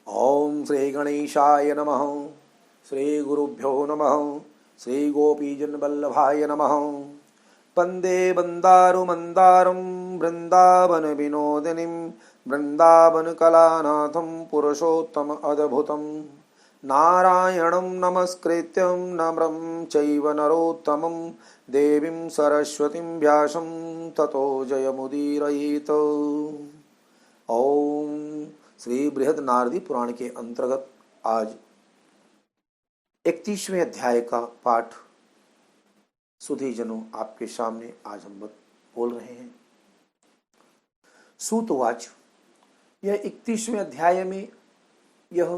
ओम श्री गणेशाय नमः। श्री गुरुभ्यो नमः। श्री गोपीजनवल्लभाय नमः। वंदे बंदारु मंदारं वृंदावन विनोदिनीं वृंदावन कलानाथं पुरुषोत्तम अद्भुतं नारायणं नमस्कृत्यं नरं चैव नरोत्तमं देवीं सरस्वतीं व्यासं ततो जयमुदीरयेत्। ओम श्री बृहद नारदी पुराण के अंतर्गत आज 31वें अध्याय का पाठ सुधीजनों आपके सामने आज हम बोल रहे हैं। सूतवाच, यह 31वें अध्याय में यह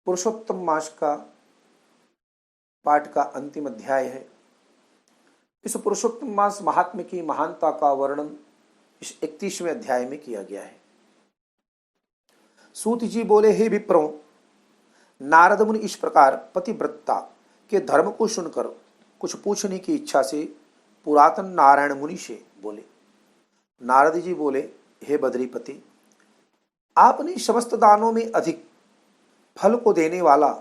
पुरुषोत्तम मास का पाठ का अंतिम अध्याय है। इस पुरुषोत्तम मास महात्म्य की महानता का वर्णन इस 31वें अध्याय में किया गया है। सूत जी बोले, हे विप्रों, नारद मुनि इस प्रकार पतिव्रता के धर्म को सुनकर कुछ पूछने की इच्छा से पुरातन नारायण मुनि से बोले। नारद जी बोले, हे बद्रीपति, आपने समस्त दानों में अधिक फल को देने वाला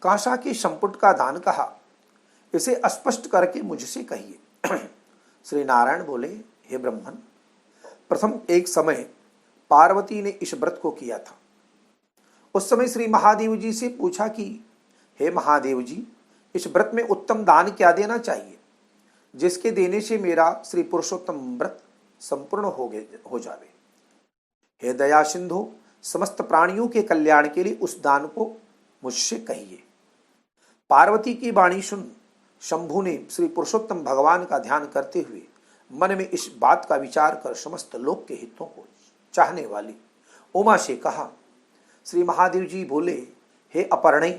कांसा के संपुट का दान कहा, इसे स्पष्ट करके मुझसे कहिए। श्री नारायण बोले, हे ब्रह्मन, प्रथम एक समय पार्वती ने इस व्रत को किया था। उस समय श्री महादेव जी से पूछा कि हे महादेव जी, इस व्रत में उत्तम दान क्या देना चाहिए जिसके देने से मेरा श्री पुरुषोत्तम व्रत संपूर्ण हो जावे। हे दया सिंधु, समस्त प्राणियों के कल्याण के लिए उस दान को मुझसे कहिए। पार्वती की वाणी सुन शंभु ने श्री पुरुषोत्तम भगवान का ध्यान करते हुए मन में इस बात का विचार कर समस्त लोक के हितों को चाहने वाली उमा से कहा। श्री महादेव जी बोले, हे अपर्णय,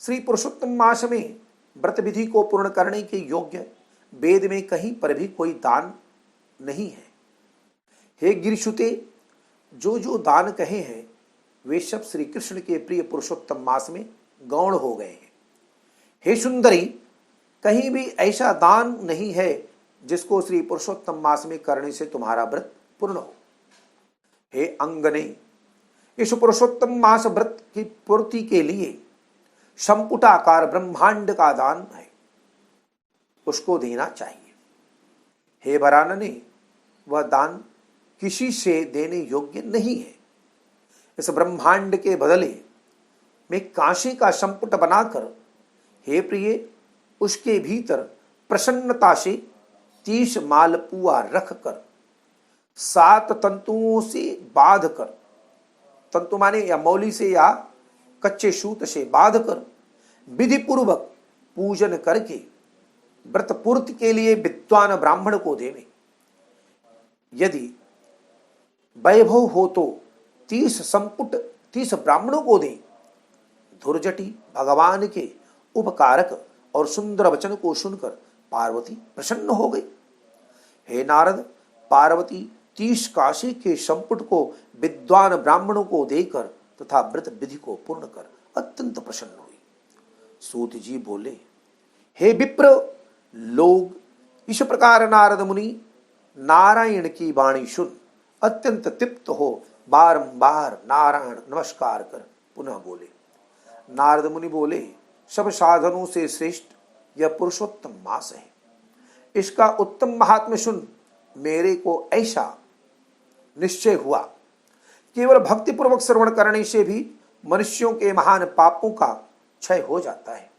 श्री पुरुषोत्तम मास में व्रत विधि को पूर्ण करने के योग्य वेद में कहीं पर भी कोई दान नहीं है। हे गिरिशुते, जो दान कहे हैं वे सब श्री कृष्ण के प्रिय पुरुषोत्तम मास में गौण हो गए हैं। हे सुंदरी, कहीं भी ऐसा दान नहीं है जिसको श्री पुरुषोत्तम मास में करने से तुम्हारा व्रत पूर्ण हो। हे अंगने, इस पुरुषोत्तम मास व्रत की पूर्ति के लिए संपुटाकार ब्रह्मांड का दान है, उसको देना चाहिए। हे वरानने, वह दान किसी से देने योग्य नहीं है। इस ब्रह्मांड के बदले में कांसे का संपुट बनाकर, हे प्रिय, उसके भीतर प्रसन्नता से 30 मालपुआ रखकर 7 तंतुओं से बांध कर, तंतु माने या मौली से या कच्चे सूत से बांध कर विधि पूर्वक पूजन करके व्रत पूर्ति के लिए विद्वान ब्राह्मण को देवे। यदि वैभव हो तो 30 संपुट 30 ब्राह्मणों को दें। धुर्जटी भगवान के उपकारक और सुंदर वचन को सुनकर पार्वती प्रसन्न हो गई। हे नारद, पार्वती 30 काशी के संपुट को विद्वान ब्राह्मणों को देकर तथा व्रत विधि को पूर्ण कर अत्यंत प्रसन्न हुई। सूत जी बोले, हे विप्र लोग, इस प्रकार नारद मुनि नारायण की वाणी सुन अत्यंत तृप्त हो बारंबार नारायण नमस्कार कर पुनः बोले। नारद मुनि बोले, सब साधनों से श्रेष्ठ यह पुरुषोत्तम मास है। इसका उत्तम महात्म्य सुन मेरे को ऐसा निश्चय हुआ, केवल भक्ति पूर्वक श्रवण करने से भी मनुष्यों के महान पापों का क्षय हो जाता है,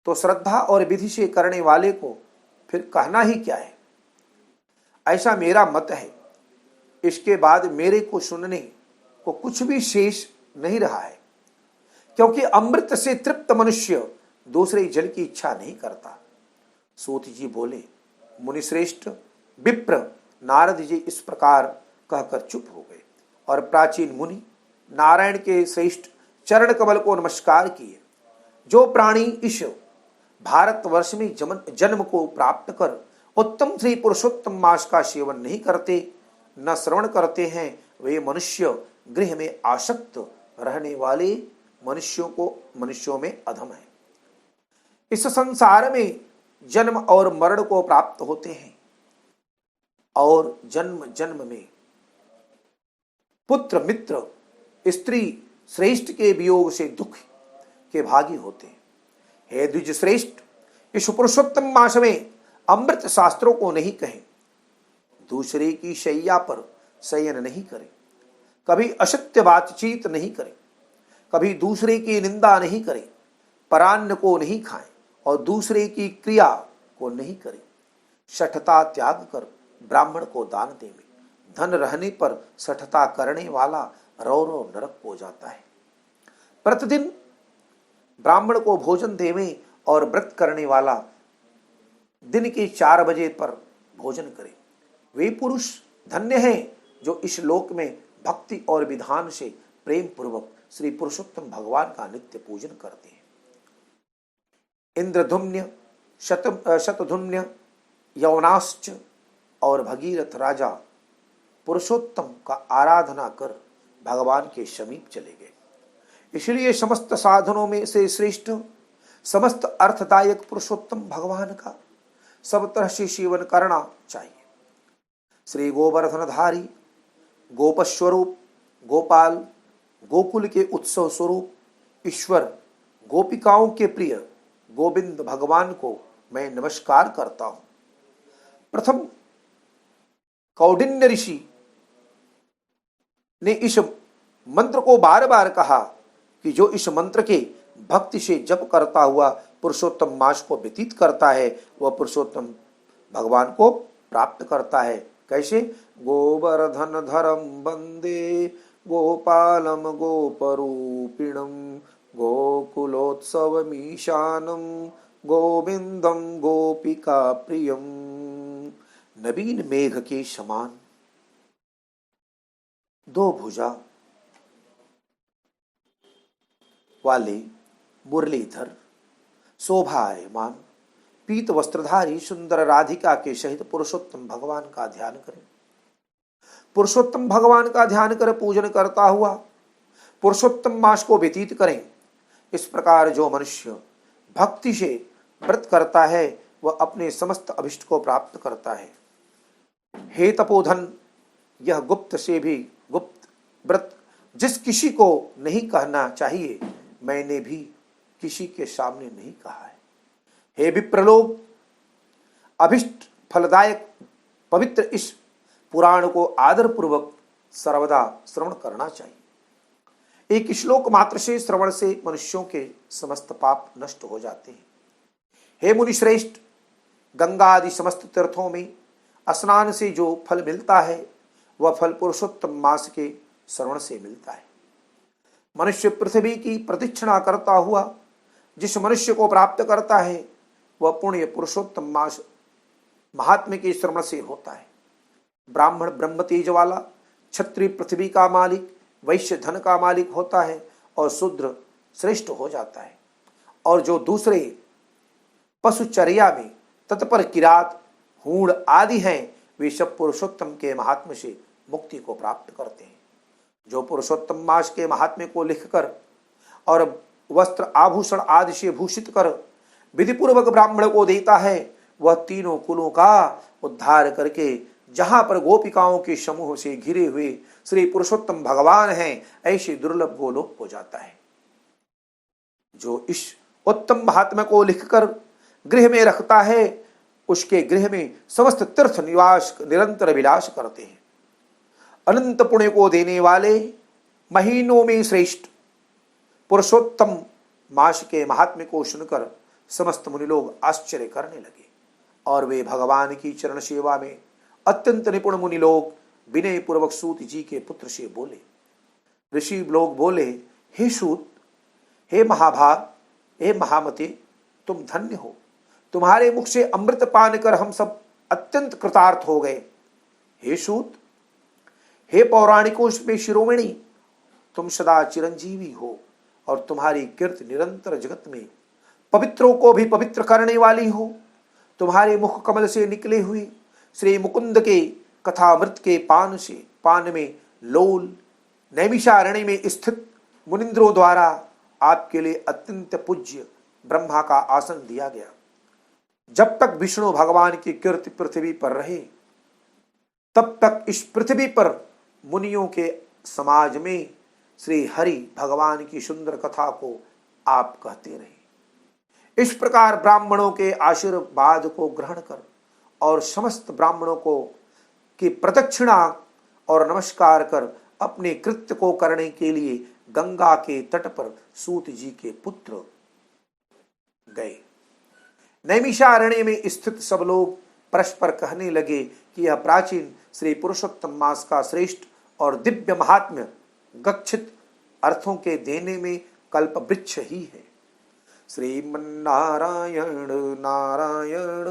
तो श्रद्धा और विधि से करने वाले को फिर कहना ही क्या है। ऐसा मेरा मत है। इसके बाद मेरे को सुनने को कुछ भी शेष नहीं रहा है, क्योंकि अमृत से तृप्त मनुष्य दूसरे जल की इच्छा नहीं करता। सूत जी बोले, मुनिश्रेष्ठ विप्र नारद जी इस प्रकार कहकर चुप हो गए और प्राचीन मुनि नारायण के श्रेष्ठ चरण कमल को नमस्कार किए। जो प्राणी इस भारतवर्ष में जन्म को प्राप्त कर उत्तम श्री पुरुषोत्तम मास का सेवन नहीं करते, न श्रवण करते हैं, वे मनुष्य गृह में आसक्त रहने वाले मनुष्यों में अधम है। इस संसार में जन्म और मरण को प्राप्त होते हैं और जन्म जन्म में पुत्र मित्र स्त्री श्रेष्ठ के वियोग से दुख के भागी होते हैं। हे द्विज श्रेष्ठ, इस पुरुषोत्तम मास में अमृत शास्त्रों को नहीं कहें, दूसरे की शैया पर शयन नहीं करें, कभी असत्य बातचीत नहीं करें, कभी दूसरे की निंदा नहीं करें, परान्न को नहीं खाएं और दूसरे की क्रिया को नहीं करें, शठता त्याग कर ब्राह्मण को दान देवे, धन रहने पर शठता करने वाला रौ रौ नरक हो जाता है। प्रतिदिन ब्राह्मण को भोजन देवे और व्रत करने वाला दिन के 4 बजे पर भोजन करे। वे पुरुष धन्य हैं जो इस लोक में भक्ति और विधान से प्रेम पूर्वक श्री पुरुषोत्तम भगवान का नित्य पूजन करते हैं। इंद्रधुम्न, शतधुम्न, यवनाश्च और भगीरथ राजा पुरुषोत्तम का आराधना कर भगवान के समीप चले गए। इसलिए समस्त साधनों में से श्रेष्ठ, समस्त अर्थदायक पुरुषोत्तम भगवान का सब तरह से सेवन करना चाहिए। श्री गोवर्धनधारी, गोपस्वरूप, गोपाल, गोकुल के उत्सव स्वरूप ईश्वर, गोपिकाओं के प्रिय गोविंद भगवान को मैं नमस्कार करता हूं। प्रथम कौंडिन्य ऋषि ने इस मंत्र को बार बार कहा कि जो इस मंत्र के भक्ति से जप करता हुआ पुरुषोत्तम मास को व्यतीत करता है वह पुरुषोत्तम भगवान को प्राप्त करता है। कैसे? गोवर्धन धरम वंदे गोपालम गोपरूपिणम गोकुलोत्सवमीशानम गोविंदम गोपिका प्रियम। नवीन मेघ के समान दो भुजा वाले मुरलीधर शोभायमान पीत वस्त्रधारी सुंदर राधिका के सहित पुरुषोत्तम भगवान का ध्यान करें। पुरुषोत्तम भगवान का ध्यान कर पूजन करता हुआ पुरुषोत्तम मास को व्यतीत करें। इस प्रकार जो मनुष्य भक्ति से व्रत करता है वह अपने समस्त अभिष्ट को प्राप्त करता है। हे तपोधन, यह गुप्त से भी गुप्त व्रत जिस किसी को नहीं कहना चाहिए मैंने भी किसी के सामने नहीं कहा है। हे विप्रलोक, अभिष्ट फलदायक पवित्र इस पुराण को आदर पूर्वक सर्वदा श्रवण करना चाहिए। एक श्लोक मात्र से श्रवण से मनुष्यों के समस्त पाप नष्ट हो जाते हैं। हे मुनि श्रेष्ठ, गंगा आदि समस्त तीर्थों में स्नान से जो फल मिलता है वह फल पुरुषोत्तम मास के श्रवण से मिलता है। मनुष्य पृथ्वी की प्रदक्षिणा करता हुआ जिस मनुष्य को प्राप्त करता है वह पुण्य पुरुषोत्तम मास महात्म्य के श्रवण से होता है। ब्राह्मण ब्रह्म तेज वाला, क्षत्रिय पृथ्वी का मालिक, वैश्य धन का मालिक होता है और शूद्र श्रेष्ठ हो जाता है। और जो दूसरे पशुचर्या में तत्पर किरात, हूण आदि हैं वे सब पुरुषोत्तम के महात्म्य से मुक्ति को प्राप्त करते हैं। जो पुरुषोत्तम मास के महात्म्य को लिखकर और वस्त्र आभूषण आदि से भूषित कर विधिपूर्वक ब्राह्मण को देता है वह तीनों कुलों का उद्धार करके जहां पर गोपिकाओं के समूह से घिरे हुए श्री पुरुषोत्तम भगवान हैं ऐसे दुर्लभ गोलोक हो जाता है। जो इस उत्तम महात्म्य को लिखकर गृह में रखता है उसके गृह में समस्त तीर्थ निवास निरंतर विलास करते हैं। अनंत पुण्य को देने वाले महीनों में श्रेष्ठ पुरुषोत्तम मास के महात्म्य को सुनकर समस्त मुनि लोग आश्चर्य करने लगे और वे भगवान की चरण सेवा में अत्यंत निपुण मुनि लोग विनय पूर्वक सूत जी के पुत्र से बोले। ऋषि लोग बोले, हे सूत, हे महाभाग, हे महामते, तुम धन्य हो। तुम्हारे मुख से अमृत पान कर हम सब अत्यंत कृतार्थ हो गए। हे सूत, हे पौराणिकों में शिरोमणि, तुम सदा चिरंजीवी हो और तुम्हारी कीर्ति निरंतर जगत में पवित्रों को भी पवित्र करने वाली हो। तुम्हारे मुख कमल से निकले हुए श्री मुकुंद के कथामृत के पान में लोल नैमिषारण्य में स्थित मुनिंद्रों द्वारा आपके लिए अत्यंत पूज्य ब्रह्मा का आसन दिया गया। जब तक विष्णु भगवान की कीर्ति पृथ्वी पर रहे तब तक इस पृथ्वी पर मुनियों के समाज में श्री हरि भगवान की सुंदर कथा को आप कहते रहे। इस प्रकार ब्राह्मणों के आशीर्वाद को ग्रहण कर और समस्त ब्राह्मणों को की प्रदक्षिणा और नमस्कार कर अपने कृत्य को करने के लिए गंगा के तट पर सूत जी के पुत्र गए। नैमिषारण्य में स्थित सब लोग परस्पर कहने लगे कि यह प्राचीन श्री पुरुषोत्तम मास का श्रेष्ठ और दिव्य महात्म्य गच्छित अर्थों के देने में कल्प वृक्ष ही है। श्रीमन्नारायण नारायण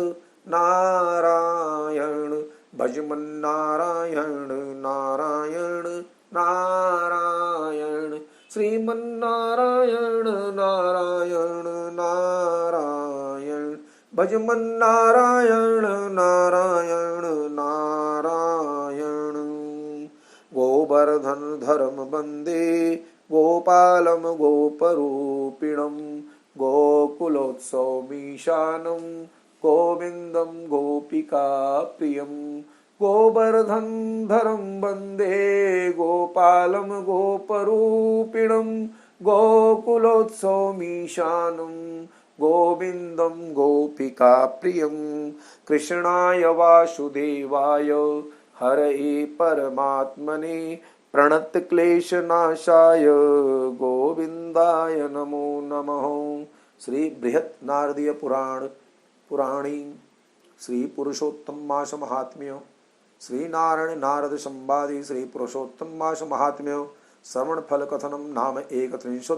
नारायण भजमन्नारायण नारायण नारायण श्रीमन्नारायण नारायण नारायण भजमन्नारायण नारायण नारायण। गोवर्धन धर्म वंदे गोपालम गोपरूपिणम गोकुलोत्सवमीशानं गोविंदम गोपिका प्रियम। गोवर्धन धरम वंदे गोपालम गोपरूपिणम गोकुलोत्सवमीशानं गोविंदम गोपिका प्रियम। कृष्णाय वासुदेवाय हरये परमात्मने प्रणत क्लेशनाशाय गोविंदाय नमो नमः। श्री बृहत् नारदीय पुराणी श्री पुरुषोत्तम मास महात्म्य श्री नारायण नारद संवादे श्री पुरुषोत्तम मास महात्म्य श्रवण फल कथनम नाम 31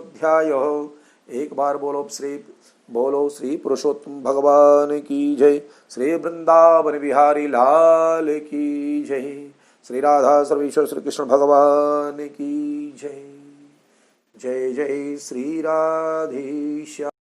एक बार बोलो श्री पुरुषोत्तम भगवान की जय। श्री वृंदावन बिहारी लाल की जय। श्री राधा सर्वेश्वर श्री कृष्ण भगवान की जय। जय जय श्री राधेश्याम।